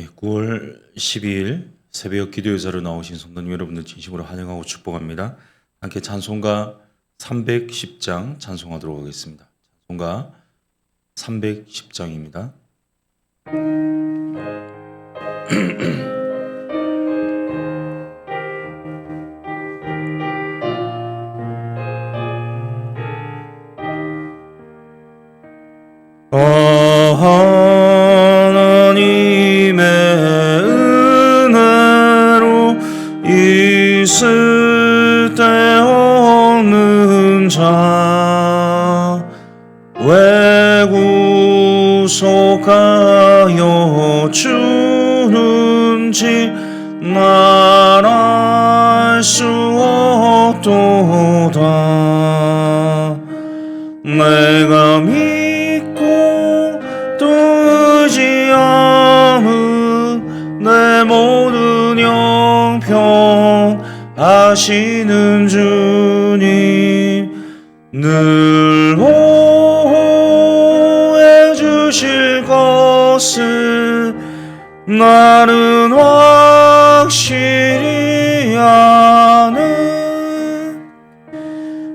9월 12일 새벽 기도회사로 나오신 성도님 여러분들 진심으로 환영하고 축복합니다. 함께 찬송가 310장 찬송하도록 하겠습니다. 찬송가 310장입니다. 하나님의 은혜로 있을 데 없는 자 왜 구속하여 주는지 날 알 수 없도다. 내가 믿고 또 의지함은 내 모든 형편 아시는 주님 늘 보호해 주실 것을 나는 확실히 아네.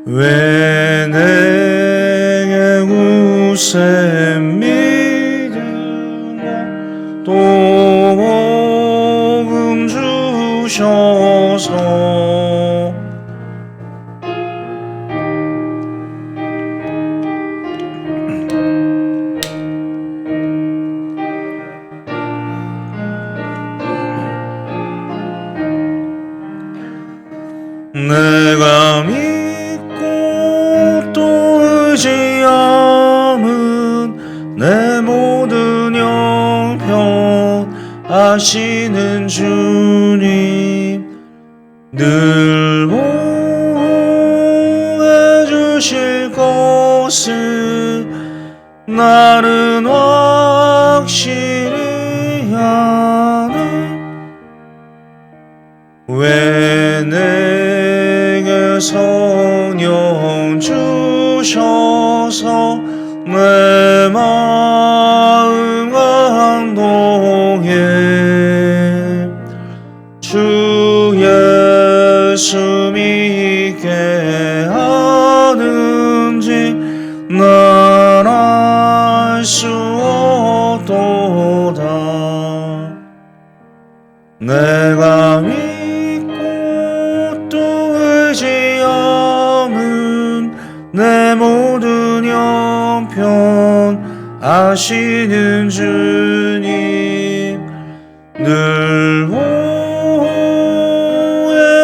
왜 내게 굳세 믿으며 또 복음 주셔서 내가 믿고 또 의지함은 내 모든 형편 아시는 주님 늘 보호해 주실 것을 나는 확실히 아네. 왜 내게 성령 주셔서 내 마음 감동해 주 예수 믿게 하는지 날 알 수 없도다. 내가 믿고 또 의지함은 내 모든 형편 아시는 주님 늘 보호해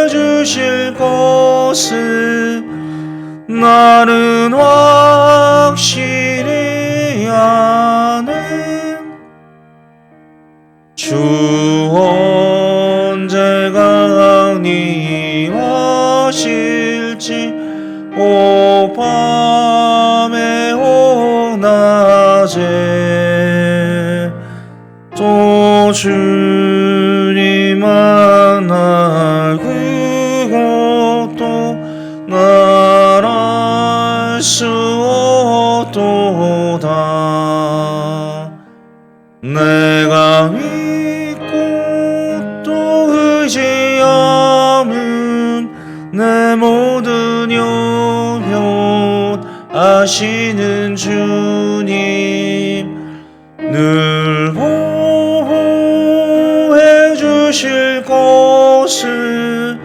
주실 것을 나는 확실히 아네. 주 언제 강림하실지 오 밤에 오 낮에 또 주님 만날 그것도 날 알 수 없도다. 내가 믿고 또 의지함은 내 모든 형편 아시는 주님 늘 보호해 주실 것을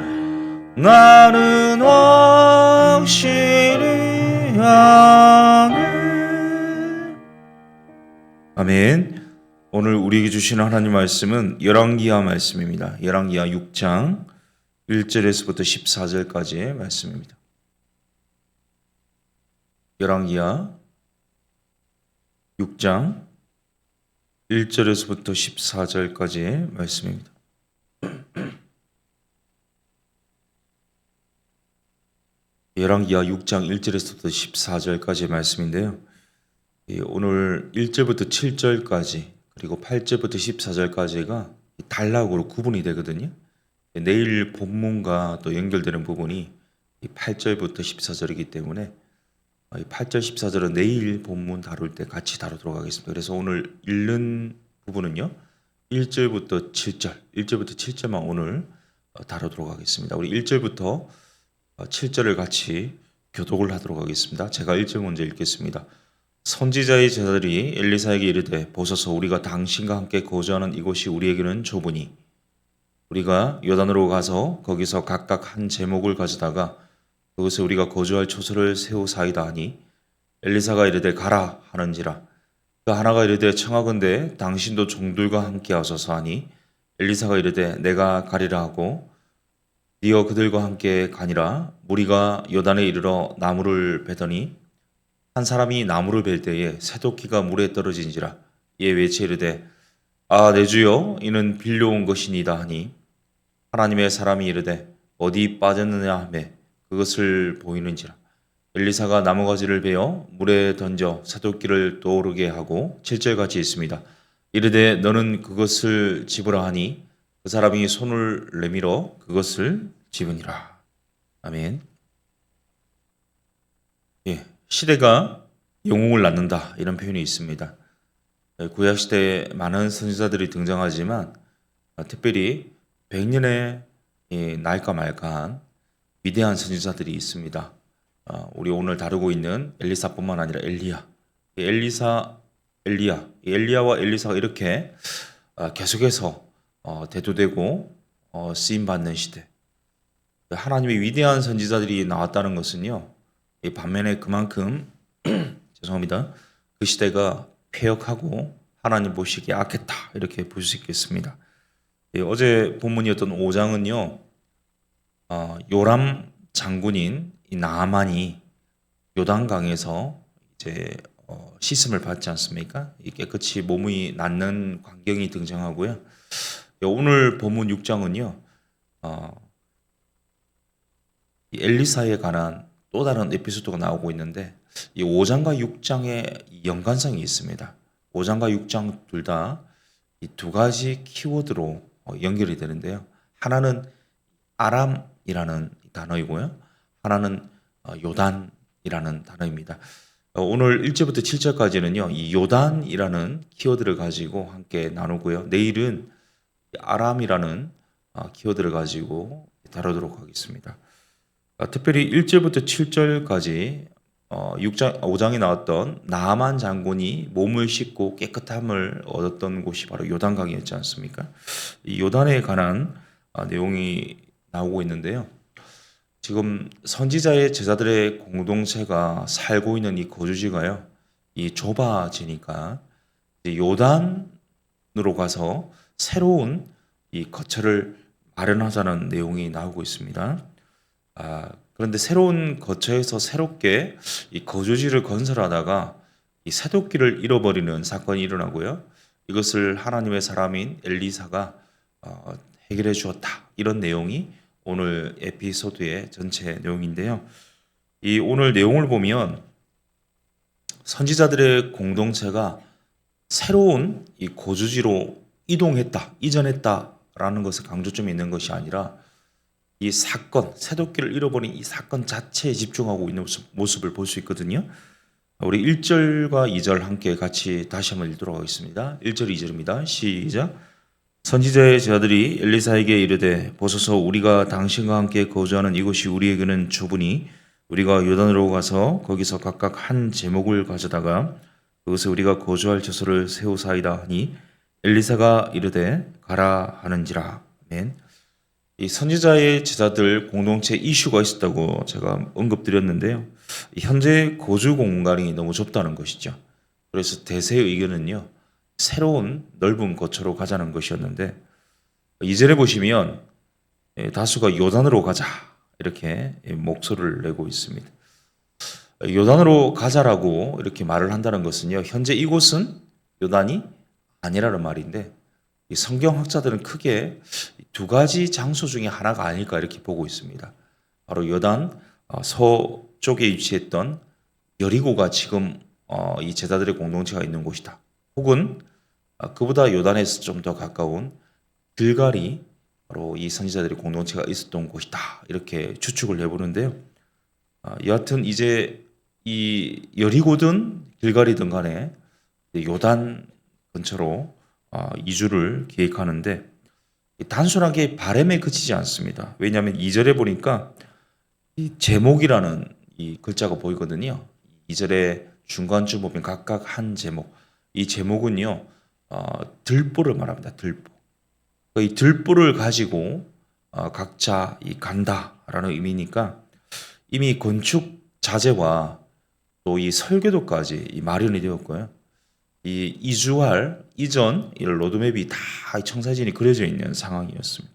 나는 확실히 아네. 아멘. 오늘 우리에게 주시는 하나님 말씀은 열왕기하 말씀입니다. 열왕기하 6장 1절에서부터 14절까지의 말씀입니다. 열왕기하 6장 1절에서부터 14절까지의 말씀입니다. 열왕기하 6장 1절에서부터 14절까지의 말씀인데요. 오늘 1절부터 7절까지 그리고 8절부터 14절까지가 단락으로 구분이 되거든요. 내일 본문과 또 연결되는 부분이 8절부터 14절이기 때문에 8절 14절은 내일 본문 다룰 때 같이 다루도록 하겠습니다. 그래서 오늘 읽는 부분은요, 1절부터 7절, 1절부터 7절만 오늘 다루도록 하겠습니다. 우리 1절부터 7절을 같이 교독을 하도록 하겠습니다. 제가 1절 먼저 읽겠습니다. 선지자의 제자들이 엘리사에게 이르되 보소서 우리가 당신과 함께 거주하는 이곳이 우리에게는 좁으니 우리가 요단으로 가서 거기서 각각 한 제목을 가져다가 그것에 우리가 거주할 초소를 세우사이다 하니 엘리사가 이르되 가라 하는지라. 그 하나가 이르되 청하건대 당신도 종들과 함께 하소서 하니 엘리사가 이르되 내가 가리라 하고 니어 그들과 함께 가니라. 무리가 요단에 이르러 나무를 베더니 한 사람이 나무를 벨 때에 새도끼가 물에 떨어진지라. 이에 외치 이르되 아 내 주여 이는 빌려온 것이니이다 하니 하나님의 사람이 이르되 어디 빠졌느냐 하매 그것을 보이는지라. 엘리사가 나무가지를 베어 물에 던져 새도끼를 떠오르게 하고 7절같이 있습니다. 이르되 너는 그것을 집으라 하니 그 사람이 손을 내밀어 그것을 집으니라. 아멘. 예, 시대가 영웅을 낳는다 이런 표현이 있습니다. 구약 시대에 많은 선지자들이 등장하지만 특별히 100년의 날까 말까한 위대한 선지자들이 있습니다. 우리 오늘 다루고 있는 엘리사뿐만 아니라 엘리야, 엘리야와 엘리사가 이렇게 계속해서 대두되고 쓰임받는 시대. 하나님의 위대한 선지자들이 나왔다는 것은요, 반면에 그만큼 죄송합니다. 그 시대가 폐역하고 하나님 보시기에 악했다 이렇게 볼 수 있겠습니다. 어제 본문이었던 5장은요, 요람 장군인 이 나아만이 요단강에서 이제 씻음을 받지 않습니까? 깨끗이 몸이 낫는 광경이 등장하고요. 오늘 본문 6장은요, 이 엘리사에 관한 또 다른 에피소드가 나오고 있는데 이 5장과 6장의 연관성이 있습니다. 5장과 6장 둘 다 이 두 가지 키워드로 연결이 되는데요. 하나는 아람이라는 단어이고요. 하나는 요단이라는 단어입니다. 오늘 1절부터 7절까지는요. 이 요단이라는 키워드를 가지고 함께 나누고요. 내일은 아람이라는 키워드를 가지고 다루도록 하겠습니다. 특별히 1절부터 7절까지 5장에 나왔던 나아만 장군이 몸을 씻고 깨끗함을 얻었던 곳이 바로 요단강이었지 않습니까? 이 요단에 관한 내용이 나오고 있는데요. 지금 선지자의 제자들의 공동체가 살고 있는 이 거주지가요, 이 좁아지니까 요단으로 가서 새로운 이 거처를 마련하자는 내용이 나오고 있습니다. 그런데 새로운 거처에서 새롭게 이 거주지를 건설하다가 이 새도끼를 잃어버리는 사건이 일어나고요. 이것을 하나님의 사람인 엘리사가 해결해 주었다. 이런 내용이 오늘 에피소드의 전체 내용인데요. 이 오늘 내용을 보면 선지자들의 공동체가 새로운 이 거주지로 이전했다라는 것에 강조점이 있는 것이 아니라 이 사건, 새도끼를 잃어버린 이 사건 자체에 집중하고 있는 모습을 볼 수 있거든요. 우리 1절과 2절 함께 같이 다시 한번 읽도록 하겠습니다. 1절, 2절입니다. 시작. 선지자의 제자들이 엘리사에게 이르되 보소서 우리가 당신과 함께 거주하는 이곳이 우리에게는 좁으니 우리가 요단으로 가서 거기서 각각 한 제목을 가져다가 그것에 우리가 거주할 처소를 세우사이다 하니 엘리사가 이르되 가라 하는지라. 아멘. 이 선지자의 제자들 공동체 이슈가 있었다고 제가 언급드렸는데요. 현재 거주 공간이 너무 좁다는 것이죠. 그래서 대세의 의견은요, 새로운 넓은 거처로 가자는 것이었는데 2절에 보시면 다수가 요단으로 가자 이렇게 목소리를 내고 있습니다. 요단으로 가자라고 이렇게 말을 한다는 것은요, 현재 이곳은 요단이 아니라는 말인데 이 성경학자들은 크게 두 가지 장소 중에 하나가 아닐까 이렇게 보고 있습니다. 바로 요단 서쪽에 위치했던 여리고가 지금 이 제자들의 공동체가 있는 곳이다. 혹은 그보다 요단에서 좀 더 가까운 길갈이 바로 이 선지자들의 공동체가 있었던 곳이다. 이렇게 추측을 해보는데요. 여하튼 이제 이 여리고든 길갈이든 간에 요단 근처로 이주를 계획하는데 단순하게 바람에 그치지 않습니다. 왜냐하면 2절에 보니까 이 제목이라는 이 글자가 보이거든요. 2절에 중간쯤 보면 각각 한 제목. 이 제목은요, 들보를 말합니다. 들보. 이 들보를 가지고 각자 이 간다라는 의미니까 이미 건축 자재와 또 이 설계도까지 이 마련이 되었고요. 이 이주할 이전 이 로드맵이 다 청사진이 그려져 있는 상황이었습니다.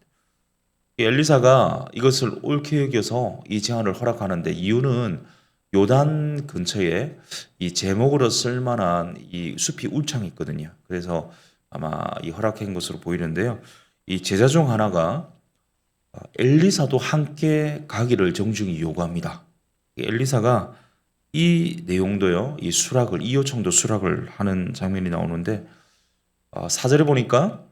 엘리사가 이것을 옳게 여겨서 이 제안을 허락하는데 이유는 요단 근처에 이 제목으로 쓸만한 이 숲이 울창이 있거든요. 그래서 아마 이 허락한 것으로 보이는데요. 이 제자 중 하나가 엘리사도 함께 가기를 정중히 요구합니다. 엘리사가 이 내용도요, 이 수락을, 이 요청도 수락을 하는 장면이 나오는데, 4절에 보니까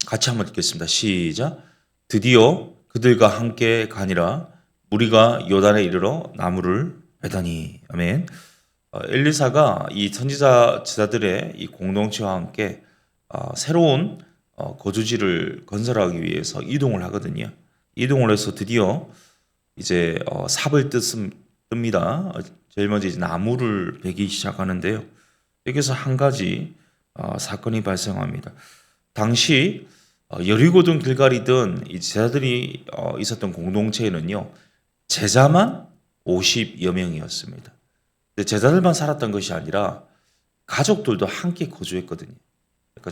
같이 한번 읽겠습니다. 시작. 드디어 그들과 함께 가니라 무리가 요단에 이르러 나무를 베다니. 아멘. 엘리사가 이 선지자 제자들의 이 공동체와 함께 새로운 거주지를 건설하기 위해서 이동을 하거든요. 이동을 해서 드디어 이제 삽을 뜹니다. 제일 먼저 이제 나무를 베기 시작하는데요. 여기서 한 가지 사건이 발생합니다. 당시 여리고든 길갈이든 이 제자들이 있었던 공동체에는요, 제자만 50여 명이었습니다. 근데 제자들만 살았던 것이 아니라 가족들도 함께 거주했거든요. 그러니까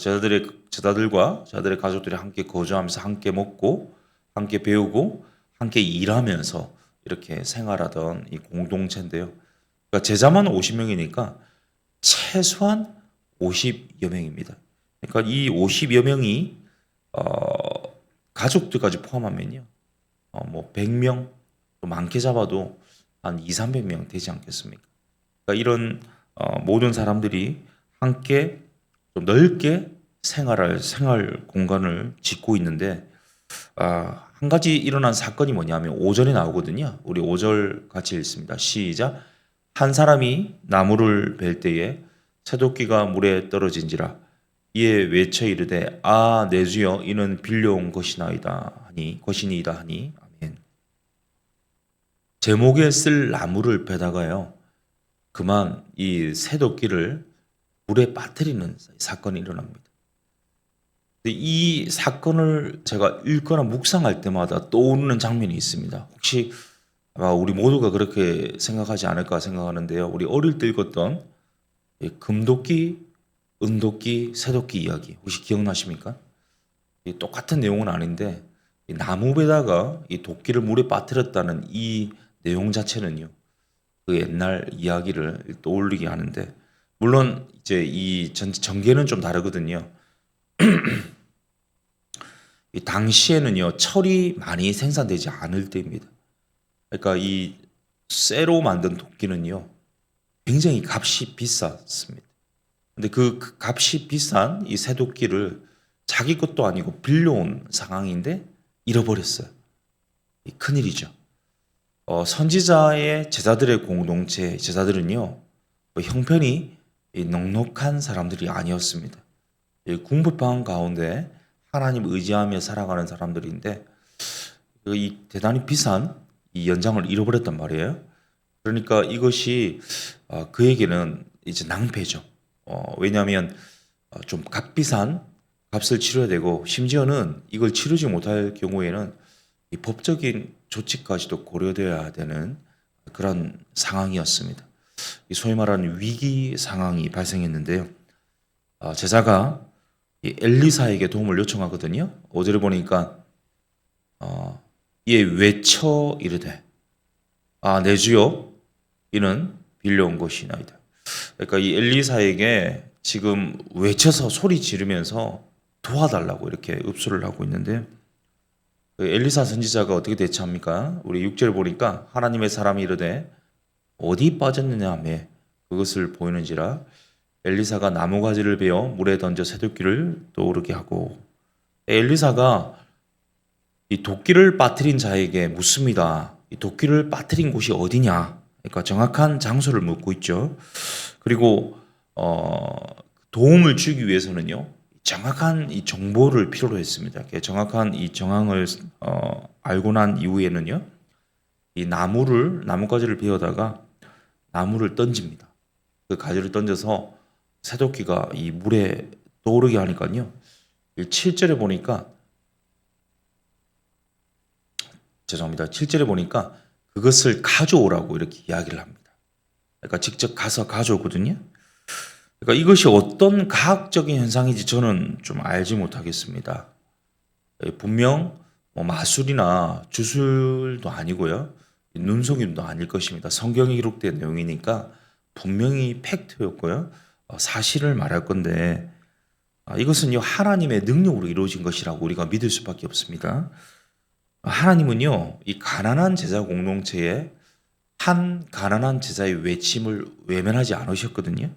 제자들의 가족들이 함께 거주하면서 함께 먹고, 함께 배우고, 함께 일하면서 이렇게 생활하던 이 공동체인데요. 그러니까 제자만 50명이니까 최소한 50여 명입니다. 그러니까 이 50여 명이 가족들까지 포함하면요, 뭐 100명, 또 많게 잡아도 한 2, 300명 되지 않겠습니까? 그러니까 이런 모든 사람들이 함께 좀 넓게 생활 공간을 짓고 있는데, 한 가지 일어난 사건이 뭐냐면 5절에 나오거든요. 우리 5절 같이 읽습니다. 시작. 한 사람이 나무를 벨 때에 새도끼가 물에 떨어진지라 이에 외쳐 이르되 내 주여 이는 빌려온 것이니이다 하니 아멘. 제목에 쓸 나무를 베다가요, 그만 이 새도끼를 물에 빠뜨리는 사건이 일어납니다. 이 사건을 제가 읽거나 묵상할 때마다 떠오르는 장면이 있습니다. 혹시 아마 우리 모두가 그렇게 생각하지 않을까 생각하는데요. 우리 어릴 때 읽었던 금도끼, 은도끼, 새도끼 이야기 혹시 기억나십니까? 똑같은 내용은 아닌데 나무에다가 이 도끼를 물에 빠뜨렸다는 이 내용 자체는요, 그 옛날 이야기를 떠올리게 하는데, 물론 이제 이 전개는 좀 다르거든요. 이 당시에는요, 철이 많이 생산되지 않을 때입니다. 그러니까 이 쇠로 만든 도끼는요, 굉장히 값이 비쌌습니다. 근데 그 값이 비싼 이 쇠도끼를 자기 것도 아니고 빌려온 상황인데 잃어버렸어요. 큰일이죠. 선지자의 제자들의 공동체, 제자들은요, 형편이 넉넉한 사람들이 아니었습니다. 궁핍한 가운데 하나님 의지하며 살아가는 사람들인데, 이 대단히 비싼 이 연장을 잃어버렸단 말이에요. 그러니까 이것이 그에게는 이제 낭패죠. 왜냐하면 좀 값비싼 값을 치러야 되고, 심지어는 이걸 치르지 못할 경우에는 이 법적인 조치까지도 고려되어야 되는 그런 상황이었습니다. 이 소위 말하는 위기 상황이 발생했는데요. 제자가 이 엘리사에게 도움을 요청하거든요. 5절에 보니까 이에 외쳐 이르되 내 주여 이는 빌려온 것이나이다. 그러니까 이 엘리사에게 지금 외쳐서 소리 지르면서 도와달라고 이렇게 읍소를 하고 있는데, 엘리사 선지자가 어떻게 대처합니까? 우리 6절 보니까 하나님의 사람이 이르되 어디 빠졌느냐 하며 그것을 보이는지라 엘리사가 나무가지를 베어 물에 던져 새도끼를 떠오르게 하고, 엘리사가 이 도끼를 빠뜨린 자에게 묻습니다. 이 도끼를 빠뜨린 곳이 어디냐? 그러니까 정확한 장소를 묻고 있죠. 그리고 도움을 주기 위해서는요, 정확한 이 정보를 필요로 했습니다. 정확한 이 정황을 알고 난 이후에는요, 이 나뭇가지를 베어다가 나무를 던집니다. 그 가지를 던져서 새도끼가 이 물에 떠오르게 하니까요. 7절에 보니까 7절에 보니까 그것을 가져오라고 이렇게 이야기를 합니다. 그러니까 직접 가서 가져오거든요. 그러니까 이것이 어떤 과학적인 현상인지 저는 좀 알지 못하겠습니다. 분명 뭐 마술이나 주술도 아니고요. 눈속임도 아닐 것입니다. 성경에 기록된 내용이니까 분명히 팩트였고요. 사실을 말할 건데 이것은요 하나님의 능력으로 이루어진 것이라고 우리가 믿을 수밖에 없습니다. 하나님은요 이 가난한 제자 공동체에 한 가난한 제자의 외침을 외면하지 않으셨거든요.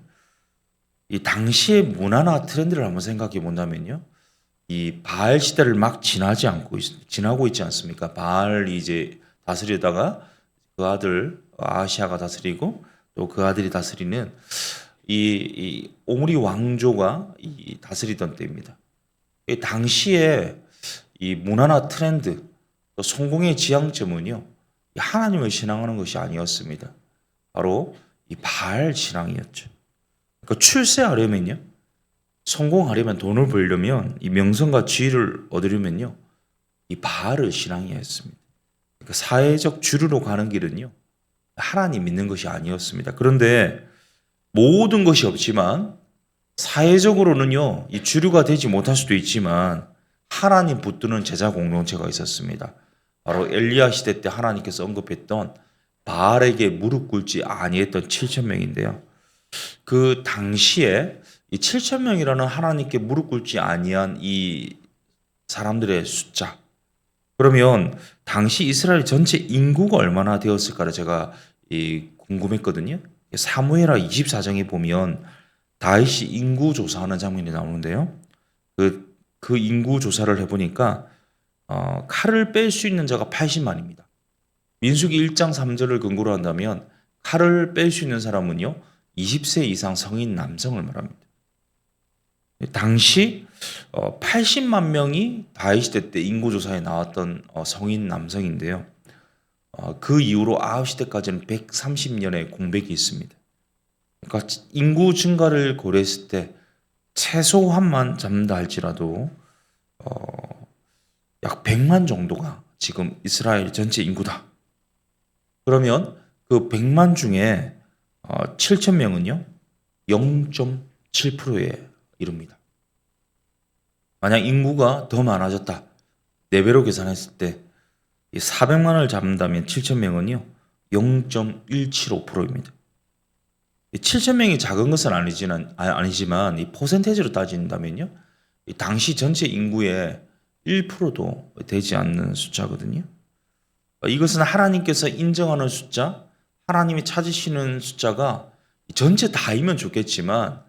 이 당시의 문화나 트렌드를 한번 생각해 본다면요. 이 바알 시대를 막 지나고 있지 않습니까? 바알이 이제 다스리다가 그 아들 아하시아가 다스리고 또 그 아들이 다스리는 이 오므리 왕조가 다스리던 때입니다. 이 당시에 이 문화나 트렌드 또 성공의 지향점은요 하나님을 신앙하는 것이 아니었습니다. 바로 이 바알 신앙이었죠. 그러니까 출세하려면요, 성공하려면 돈을 벌려면 이 명성과 지위를 얻으려면요 이 바알을 신앙해야 했습니다. 그러니까 사회적 주류로 가는 길은요 하나님 믿는 것이 아니었습니다. 그런데 모든 것이 없지만 사회적으로는요 이 주류가 되지 못할 수도 있지만 하나님 붙드는 제자 공동체가 있었습니다. 바로 엘리야 시대 때 하나님께서 언급했던 바알에게 무릎 꿇지 아니했던 7천 명인데요. 그 당시에 이 7천 명이라는 하나님께 무릎 꿇지 아니한 이 사람들의 숫자, 그러면 당시 이스라엘 전체 인구가 얼마나 되었을까를 제가 궁금했거든요. 사무엘하 24장에 보면 다윗이 인구 조사하는 장면이 나오는데요. 그 인구 조사를 해보니까 칼을 뺄 수 있는 자가 80만입니다. 민수기 1장 3절을 근거로 한다면 칼을 뺄 수 있는 사람은요 20세 이상 성인 남성을 말합니다. 당시 80만 명이 다윗 시대 때 인구조사에 나왔던 성인 남성인데요. 그 이후로 아합 시대까지는 130년의 공백이 있습니다. 그러니까 인구 증가를 고려했을 때 최소한만 잡는다 할지라도 약 100만 정도가 지금 이스라엘 전체 인구다. 그러면 그 100만 중에 7천 명은요 0.7%에 이릅니다. 만약 인구가 더 많아졌다 4배로 계산했을 때 400만을 잡는다면 7천 명은요 0.175%입니다. 7천 명이 작은 것은 아니지만 이 퍼센테이지로 따진다면요 당시 전체 인구의 1%도 되지 않는 숫자거든요. 이것은 하나님께서 인정하는 숫자, 하나님이 찾으시는 숫자가 전체 다이면 좋겠지만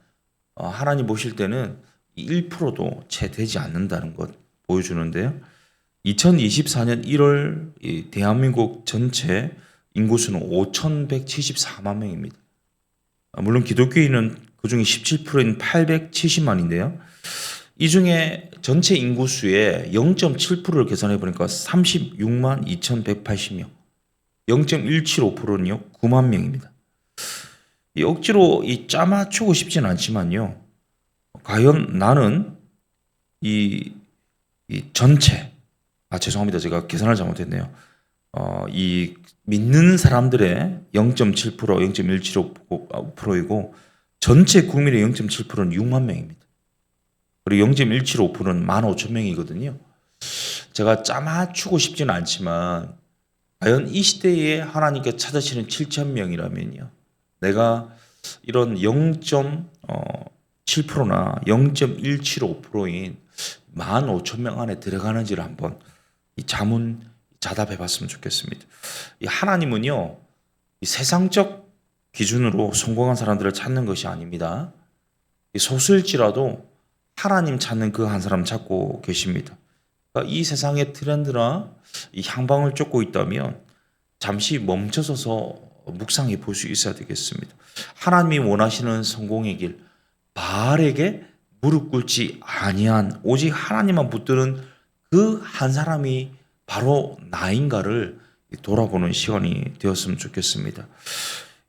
하나님 보실 때는 1%도 채 되지 않는다는 것 보여주는데요. 2024년 1월 대한민국 전체 인구수는 5,174만 명입니다. 물론 기독교인은 그중에 17%인 870만인데요. 이 중에 전체 인구수의 0.7%를 계산해 보니까 36만 2,180명, 0.175%는요 9만 명입니다. 억지로 짜맞추고 싶지는 않지만요. 과연 나는 이 전체 죄송합니다. 제가 계산을 잘못했네요. 이 믿는 사람들의 0.7%, 0.175%이고 전체 국민의 0.7%는 6만 명입니다. 그리고 0.175%는 15,000명이거든요. 제가 짜맞추고 싶지는 않지만 과연 이 시대에 하나님께 찾으시는 7천 명이라면요. 내가 이런 0.7%나 0.175%인 15,000명 안에 들어가는지를 한번 자답해 봤으면 좋겠습니다. 하나님은요, 이 세상적 기준으로 성공한 사람들을 찾는 것이 아닙니다. 소수일지라도 하나님 찾는 그 한 사람 찾고 계십니다. 그러니까 이 세상의 트렌드나 이 향방을 쫓고 있다면 잠시 멈춰서서 묵상해 볼 수 있어야 되겠습니다. 하나님이 원하시는 성공의 길, 바알에게 무릎 꿇지 아니한 오직 하나님만 붙드는 그 한 사람이 바로 나인가를 돌아보는 시간이 되었으면 좋겠습니다.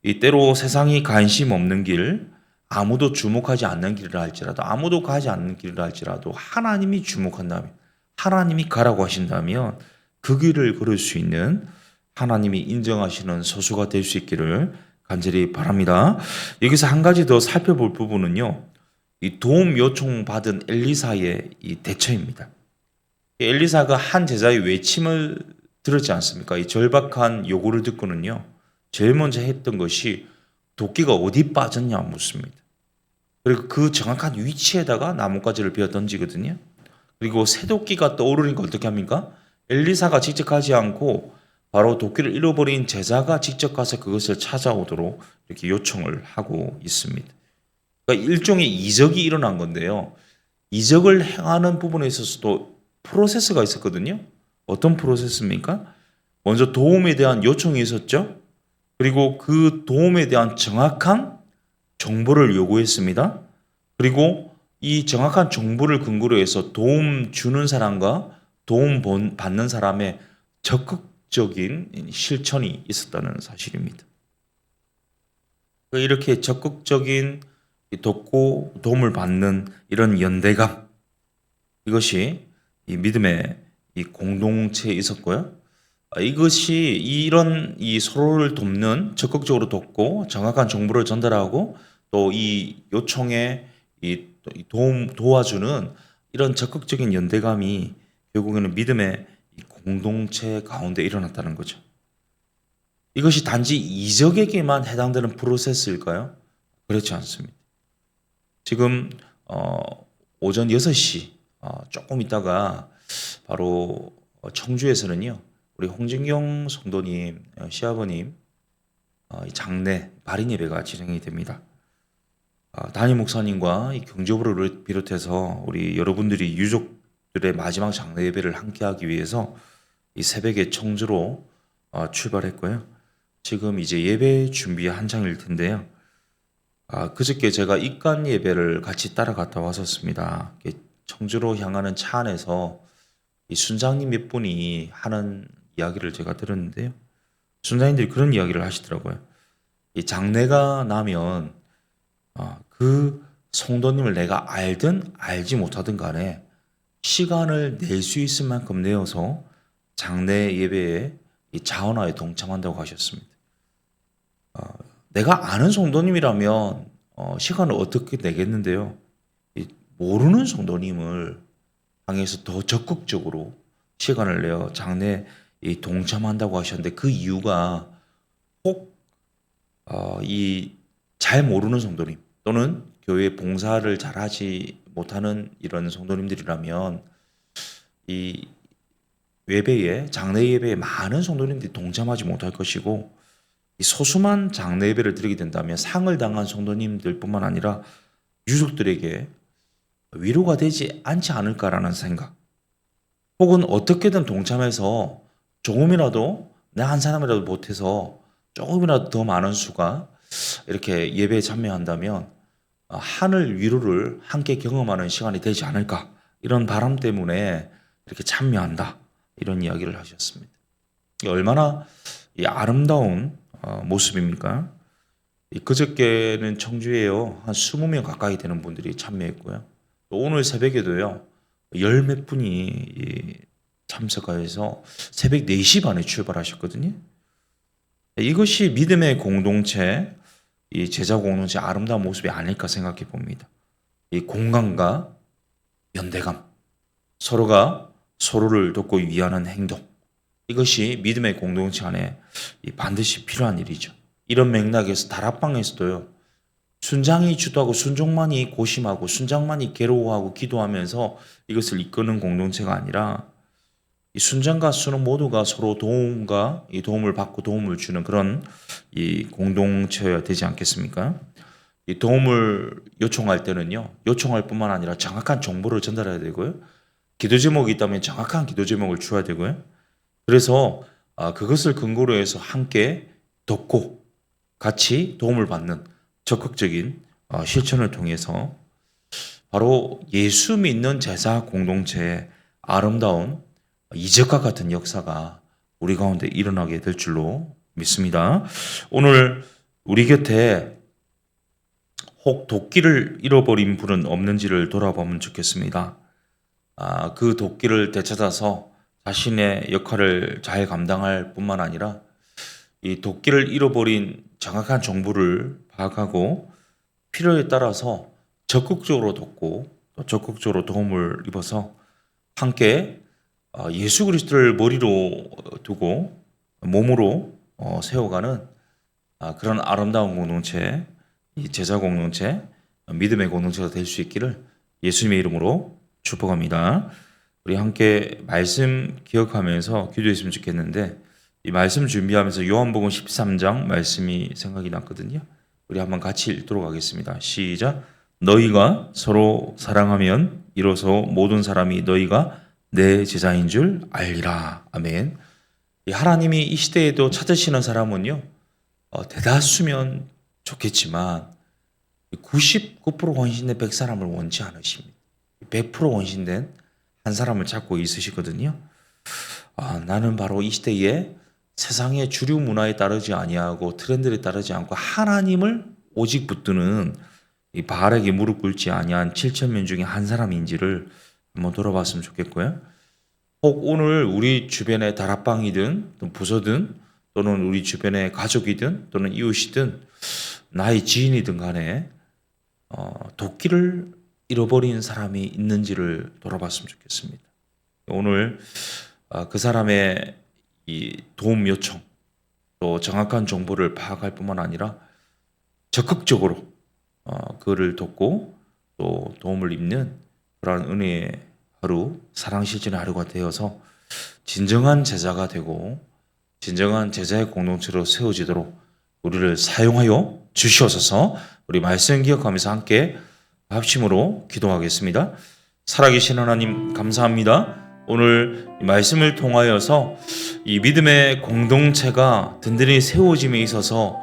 이 때로 세상이 관심 없는 길, 아무도 주목하지 않는 길이라 할지라도, 아무도 가지 않는 길이라 할지라도 하나님이 주목한다면, 하나님이 가라고 하신다면 그 길을 걸을 수 있는 하나님이 인정하시는 소수가 될 수 있기를 간절히 바랍니다. 여기서 한 가지 더 살펴볼 부분은요, 이 도움 요청 받은 엘리사의 이 대처입니다. 엘리사가 한 제자의 외침을 들었지 않습니까? 이 절박한 요구를 듣고는요, 제일 먼저 했던 것이 도끼가 어디 빠졌냐 묻습니다. 그리고 그 정확한 위치에다가 나뭇가지를 베어 던지거든요. 그리고 새도끼가 떠오르니까 어떻게 합니까? 엘리사가 직접 가지 않고 바로 도끼를 잃어버린 제자가 직접 가서 그것을 찾아오도록 이렇게 요청을 하고 있습니다. 그러니까 일종의 이적이 일어난 건데요. 이적을 행하는 부분에 있어서도 프로세스가 있었거든요. 어떤 프로세스입니까? 먼저 도움에 대한 요청이 있었죠. 그리고 그 도움에 대한 정확한 정보를 요구했습니다. 그리고 이 정확한 정보를 근거로 해서 도움 주는 사람과 도움 받는 사람의 적극적인 실천이 있었다는 사실입니다. 이렇게 적극적인 돕고 도움을 받는 이런 연대감, 이것이 이 믿음의 이 공동체에 있었고요. 이것이 이런 이 서로를 돕는, 적극적으로 돕고 정확한 정보를 전달하고 또 이 요청에 이 도와주는 이런 적극적인 연대감이 결국에는 믿음의 이 공동체 가운데 일어났다는 거죠. 이것이 단지 이적에게만 해당되는 프로세스일까요? 그렇지 않습니다. 지금 오전 6시 조금 있다가 바로 청주에서는요, 우리 홍진경 성도님 시아버님 장례 발인 예배가 진행이 됩니다. 담임 목사님과 이 경조부를 비롯해서 우리 여러분들이 유족들의 마지막 장례 예배를 함께하기 위해서 이 새벽에 청주로 출발했고요. 지금 이제 예배 준비 한창일 텐데요. 그저께 제가 입관 예배를 같이 따라갔다 왔었습니다. 청주로 향하는 차 안에서 이 순장님 몇 분이 하는 이야기를 제가 들었는데요. 순장님들이 그런 이야기를 하시더라고요. 이 장례가 나면 그 성도님을 내가 알든 알지 못하든 간에 시간을 낼 수 있을 만큼 내어서 장례 예배에 이 자원화에 동참한다고 하셨습니다. 내가 아는 성도님이라면 시간을 어떻게 내겠는데요. 모르는 성도님을 향해서 더 적극적으로 시간을 내어 장례에 동참한다고 하셨는데, 그 이유가 꼭 이 잘 모르는 성도님 또는 교회 봉사를 잘하지 못하는 이런 성도님들이라면 이 예배에, 장례 예배에 많은 성도님들이 동참하지 못할 것이고, 이 소수만 장례 예배를 드리게 된다면 상을 당한 성도님들뿐만 아니라 유족들에게 위로가 되지 않지 않을까라는 생각, 혹은 어떻게든 동참해서 조금이라도 내 한 사람이라도 못해서 조금이라도 더 많은 수가 이렇게 예배에 참여한다면 하늘 위로를 함께 경험하는 시간이 되지 않을까, 이런 바람 때문에 이렇게 참여한다, 이런 이야기를 하셨습니다. 얼마나 이 아름다운 모습입니까? 그저께는 청주에요, 한 20명 가까이 되는 분들이 참여했고요. 또 오늘 새벽에도요, 열 몇 분이 참석하여서 새벽 4시 반에 출발하셨거든요. 이것이 믿음의 공동체, 이 제자 공동체 아름다운 모습이 아닐까 생각해 봅니다. 이 공감과 연대감, 서로가 서로를 돕고 위하는 행동, 이것이 믿음의 공동체 안에 반드시 필요한 일이죠. 이런 맥락에서 다락방에서도요, 순장이 주도하고 순종만이 고심하고 순장만이 괴로워하고 기도하면서 이것을 이끄는 공동체가 아니라 이 순장과 순은 모두가 서로 도움과 이 도움을 받고 도움을 주는 그런 이 공동체여야 되지 않겠습니까? 이 도움을 요청할 때는요, 요청할 뿐만 아니라 정확한 정보를 전달해야 되고요. 기도 제목이 있다면 정확한 기도 제목을 주어야 되고요. 그래서 그것을 근거로 해서 함께 돕고 같이 도움을 받는 적극적인 실천을 통해서 바로 예수 믿는 제자 공동체의 아름다운 이적과 같은 역사가 우리 가운데 일어나게 될 줄로 믿습니다. 오늘 우리 곁에 혹 도끼를 잃어버린 분은 없는지를 돌아보면 좋겠습니다. 그 도끼를 되찾아서 자신의 역할을 잘 감당할 뿐만 아니라 이 도끼를 잃어버린 정확한 정보를 파악하고 필요에 따라서 적극적으로 돕고 또 적극적으로 도움을 입어서 함께 예수 그리스도를 머리로 두고 몸으로 세워가는 그런 아름다운 공동체, 이 제자 공동체, 믿음의 공동체가 될 수 있기를 예수님의 이름으로 축복합니다. 우리 함께 말씀 기억하면서 기도했으면 좋겠는데, 이 말씀 준비하면서 요한복음 13장 말씀이 생각이 났거든요. 우리 한번 같이 읽도록 하겠습니다. 시작. 너희가 서로 사랑하면 이로써 모든 사람이 너희가 내 제자인 줄 알리라. 아멘. 하나님이 이 시대에도 찾으시는 사람은요, 대다수면 좋겠지만 99% 헌신된 100사람을 원치 않으십니다. 100% 헌신된 한 사람을 찾고 있으시거든요. 나는 바로 이 시대에 세상의 주류 문화에 따르지 아니하고 트렌드에 따르지 않고 하나님을 오직 붙드는 이 바알에게 무릎 꿇지 아니한 7,000명 중에 한 사람인지를 한번 돌아봤으면 좋겠고요. 혹 오늘 우리 주변의 다락방이든 부서든 또는 우리 주변의 가족이든 또는 이웃이든 나의 지인이든 간에 도끼를 잃어버린 사람이 있는지를 돌아봤으면 좋겠습니다. 오늘 그 사람의 이 도움 요청 또 정확한 정보를 파악할 뿐만 아니라 적극적으로 그를 돕고 또 도움을 입는 그러한 은혜의 하루, 사랑 실천의 하루가 되어서 진정한 제자가 되고 진정한 제자의 공동체로 세워지도록 우리를 사용하여 주시옵소서. 우리 말씀 기억하면서 함께 합심으로 기도하겠습니다. 살아계신 하나님 감사합니다. 오늘 이 말씀을 통하여서 이 믿음의 공동체가 든든히 세워짐에 있어서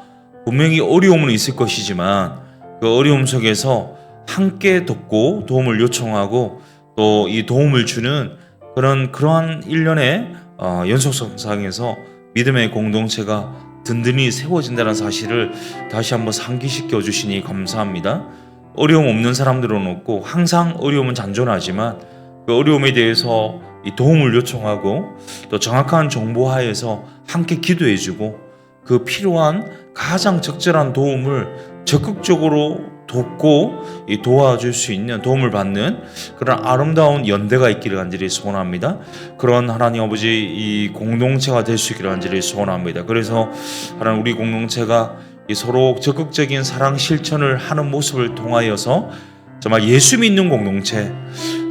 분명히 어려움은 있을 것이지만 그 어려움 속에서 함께 돕고 도움을 요청하고 또 이 도움을 주는 그러한 일련의 연속성상에서 믿음의 공동체가 든든히 세워진다는 사실을 다시 한번 상기시켜 주시니 감사합니다. 어려움 없는 사람들은 없고 항상 어려움은 잔존하지만 그 어려움에 대해서 이 도움을 요청하고 또 정확한 정보하에서 함께 기도해주고 그 필요한 가장 적절한 도움을 적극적으로 돕고 도와줄 수 있는 도움을 받는 그런 아름다운 연대가 있기를 간절히 소원합니다. 그런 하나님 아버지 이 공동체가 될 수 있기를 간절히 소원합니다. 그래서 하나님 우리 공동체가 서로 적극적인 사랑 실천을 하는 모습을 통하여서 정말 예수 믿는 공동체,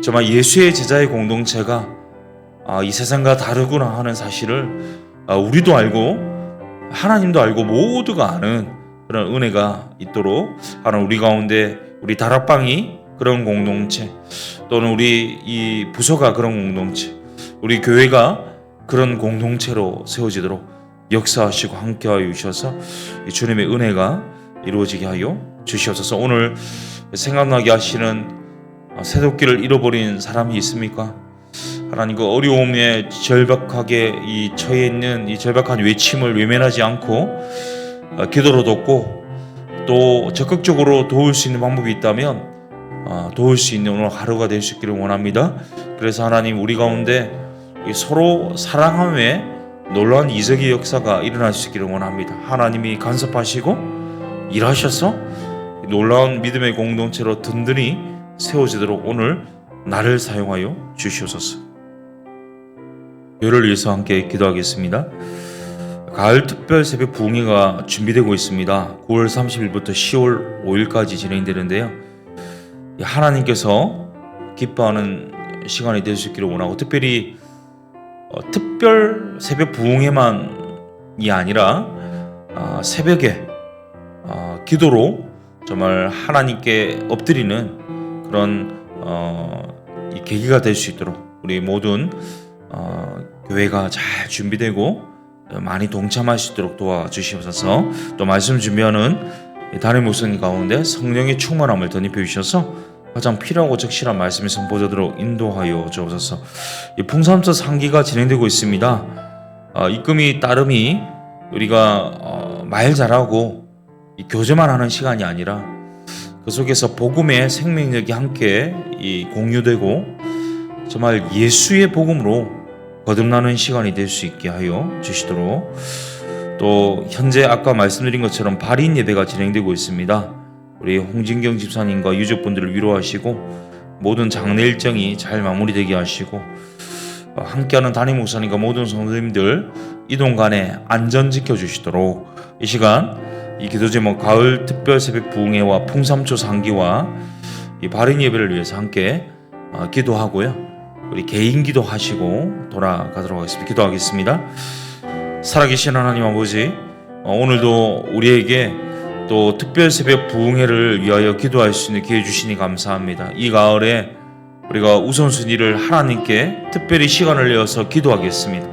정말 예수의 제자의 공동체가 이 세상과 다르구나 하는 사실을 우리도 알고 하나님도 알고 모두가 아는 그런 은혜가 있도록 하나님 우리 가운데 우리 다락방이 그런 공동체 또는 우리 이 부서가 그런 공동체 우리 교회가 그런 공동체로 세워지도록 역사하시고 함께하여 주셔서 주님의 은혜가 이루어지게 하여 주시옵소서. 오늘 생각나게 하시는 새도끼를 잃어버린 사람이 있습니까? 하나님 그 어려움에 절박하게 처해 있는 이 절박한 외침을 외면하지 않고 기도로 돕고 또 적극적으로 도울 수 있는 방법이 있다면 도울 수 있는 오늘 하루가 될 수 있기를 원합니다. 그래서 하나님 우리 가운데 서로 사랑함에 놀라운 이적의 역사가 일어날 수 있기를 원합니다. 하나님이 간섭하시고 일하셔서 놀라운 믿음의 공동체로 든든히 세워지도록 오늘 나를 사용하여 주시옵소서. 교회를 위해서 함께 기도하겠습니다. 가을 특별 새벽 부흥회가 준비되고 있습니다. 9월 30일부터 10월 5일까지 진행되는데요. 하나님께서 기뻐하는 시간이 될 수 있기를 원하고 특별히 특별 새벽 부흥회만이 아니라 새벽에 기도로 정말 하나님께 엎드리는 그런 이 계기가 될 수 있도록 우리 모든 교회가 잘 준비되고 많이 동참할 수 있도록 도와주시옵소서. 또 말씀 준비하는 담임 목사님 가운데 성령의 충만함을 덧입혀 주셔서 가장 필요하고 적실한 말씀이 선포되도록 인도하여 주옵소서. 이 풍삼초 상기가 진행되고 있습니다. 입금이 따름이 우리가 말 잘하고 이 교제만 하는 시간이 아니라 그 속에서 복음의 생명력이 함께 이 공유되고 정말 예수의 복음으로 거듭나는 시간이 될 수 있게 하여 주시도록, 또 현재 아까 말씀드린 것처럼 발인 예배가 진행되고 있습니다. 우리 홍진경 집사님과 유족분들을 위로하시고 모든 장례 일정이 잘 마무리되게 하시고 함께하는 담임 목사님과 모든 성도님들 이동 간에 안전 지켜주시도록, 이 시간 이 기도 제목 가을 특별 새벽 부흥회와 풍삼초 상기와 이 발인 예배를 위해서 함께 기도하고요. 우리 개인 기도하시고 돌아가도록 하겠습니다. 기도하겠습니다. 살아계신 하나님 아버지, 오늘도 우리에게 또 특별 새벽 부흥회를 위하여 기도할 수 있는 기회 주시니 감사합니다. 이 가을에 우리가 우선순위를 하나님께 특별히 시간을 내어서 기도하겠습니다.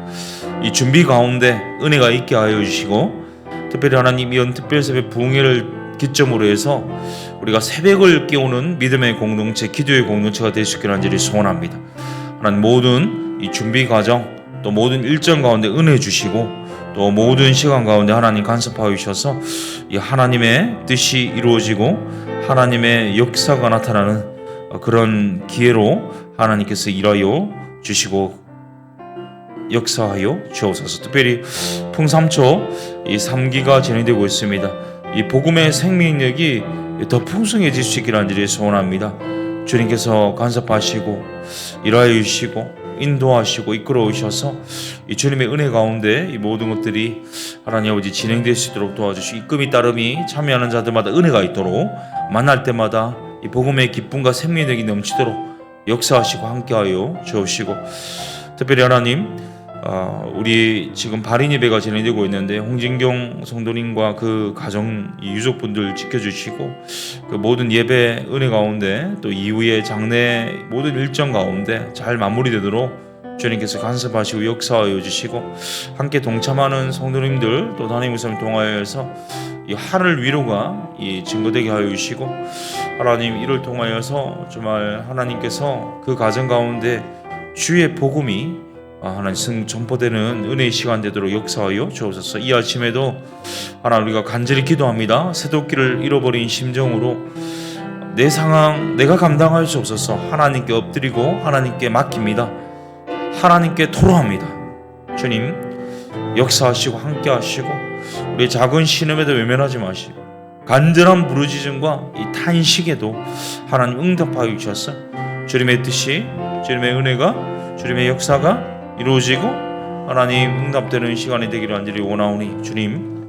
이 준비 가운데 은혜가 있게 하여 주시고, 특별히 하나님 이런 특별 새벽 부흥회를 기점으로 해서 우리가 새벽을 깨우는 믿음의 공동체, 기도의 공동체가 될 수 있기를 간절히 소원합니다. 하나님 모든 이 준비 과정, 또 모든 일정 가운데 은혜 주시고, 또 모든 시간 가운데 하나님 간섭하여 주셔서 이 하나님의 뜻이 이루어지고 하나님의 역사가 나타나는 그런 기회로 하나님께서 일하여 주시고 역사하여 주옵소서. 특별히 풍삼초 이 3기가 진행되고 있습니다. 이 복음의 생명력이 더 풍성해질 수 있기를 간절히 소원합니다. 주님께서 간섭하시고 일하여 주시고 인도하시고 이끌어 오셔서 이 주님의 은혜 가운데 이 모든 것들이 하나님 아버지 진행될 수 있도록 도와주시고, 입금이 따름이 참여하는 자들마다 은혜가 있도록, 만날 때마다 이 복음의 기쁨과 생명력이 넘치도록 역사하시고 함께하여 주옵시고, 특별히 하나님 우리 지금 발인 예배가 진행되고 있는데 홍진경 성도님과 그 가정 유족분들 지켜주시고, 그 모든 예배 은혜 가운데 또 이후의 장례 모든 일정 가운데 잘 마무리되도록 주님께서 간섭하시고 역사하여 주시고, 함께 동참하는 성도님들 또 담임 목사님 통하여서 이 하늘 위로가 이 증거되게 하여 주시고, 하나님 이를 통하여서 정말 하나님께서 그 가정 가운데 주의 복음이 하나님 전포되는 은혜의 시간 되도록 역사하여 주옵소서. 이 아침에도 하나님 우리가 간절히 기도합니다. 새도끼를 잃어버린 심정으로 내 상황 내가 감당할 수 없어서 하나님께 엎드리고 하나님께 맡깁니다. 하나님께 토로합니다. 주님 역사하시고 함께하시고 우리 작은 신음에도 외면하지 마시고 간절한 부르짖음과 이 탄식에도 하나님 응답하여 주셔서 주님의 뜻이, 주님의 은혜가, 주님의 역사가 이루어지고 하나님 응답되는 시간이 되기를 간절히 원하오니 주님